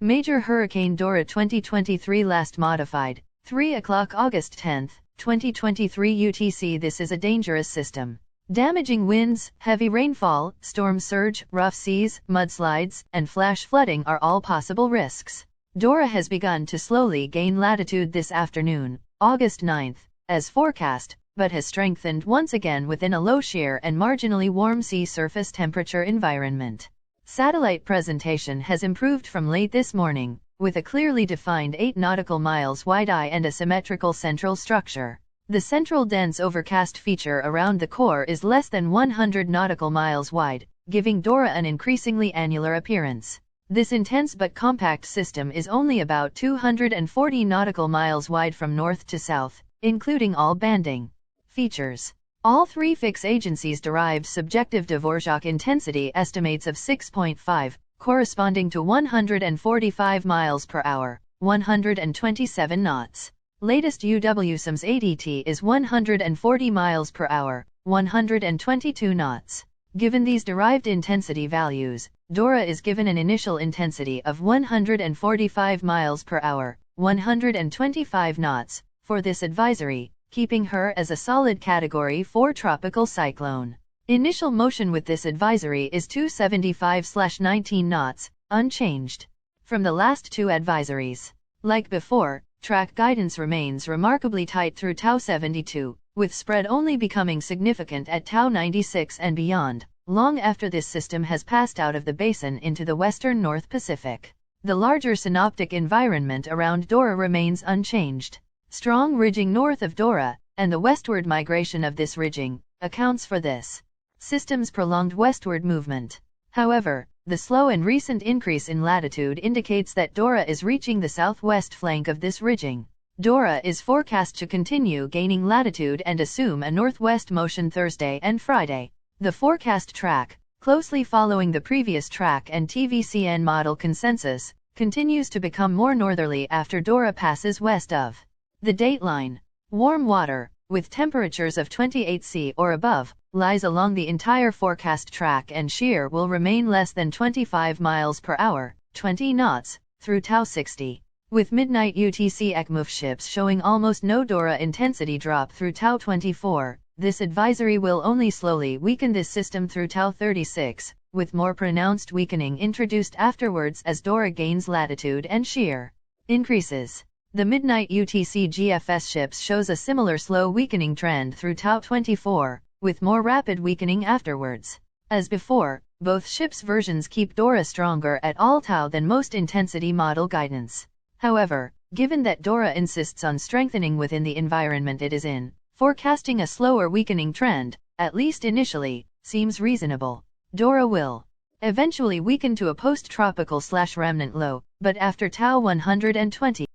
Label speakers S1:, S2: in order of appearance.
S1: Major Hurricane Dora 2023 last modified, 3 o'clock August 10, 2023 UTC. This is a dangerous system. Damaging winds, heavy rainfall, storm surge, rough seas, mudslides, and flash flooding are all possible risks. Dora has begun to slowly gain latitude this afternoon, August 9, as forecast, but has strengthened once again within a low shear and marginally warm sea surface temperature environment. Satellite presentation has improved from late this morning, with a clearly defined 8 nautical miles wide eye and a symmetrical central structure. The central dense overcast feature around the core is less than 100 nautical miles wide, giving Dora an increasingly annular appearance. This intense but compact system is only about 240 nautical miles wide from north to south, including all banding. Features. All three fix agencies derived subjective Dvorak intensity estimates of 6.5, corresponding to 145 miles per hour, 127 knots. Latest UWSIMS ADT is 140 miles per hour, 122 knots. Given these derived intensity values, Dora is given an initial intensity of 145 miles per hour, 125 knots, for this advisory, keeping her as a solid Category 4 tropical cyclone. Initial motion with this advisory is 275/19 knots, unchanged from the last two advisories. Like before, track guidance remains remarkably tight through Tau 72, with spread only becoming significant at Tau 96 and beyond, long after this system has passed out of the basin into the western North Pacific. The larger synoptic environment around Dora remains unchanged. Strong ridging north of Dora, and the westward migration of this ridging, accounts for this system's prolonged westward movement. However, the slow and recent increase in latitude indicates that Dora is reaching the southwest flank of this ridging. Dora is forecast to continue gaining latitude and assume a northwest motion Thursday and Friday. The forecast track, closely following the previous track and TVCN model consensus, continues to become more northerly after Dora passes west of the dateline. Warm water, with temperatures of 28°C or above, lies along the entire forecast track and shear will remain less than 25 miles per hour, 20 knots, through Tau 60. With midnight UTC ECMOF ships showing almost no Dora intensity drop through Tau 24, this advisory will only slowly weaken this system through Tau 36, with more pronounced weakening introduced afterwards as Dora gains latitude and shear increases. The midnight UTC GFS ships shows a similar slow weakening trend through Tau 24, with more rapid weakening afterwards. As before, both ships' versions keep Dora stronger at all Tau than most intensity model guidance. However, given that Dora insists on strengthening within the environment it is in, forecasting a slower weakening trend, at least initially, seems reasonable. Dora will eventually weaken to a post-tropical/remnant low, but after Tau 120.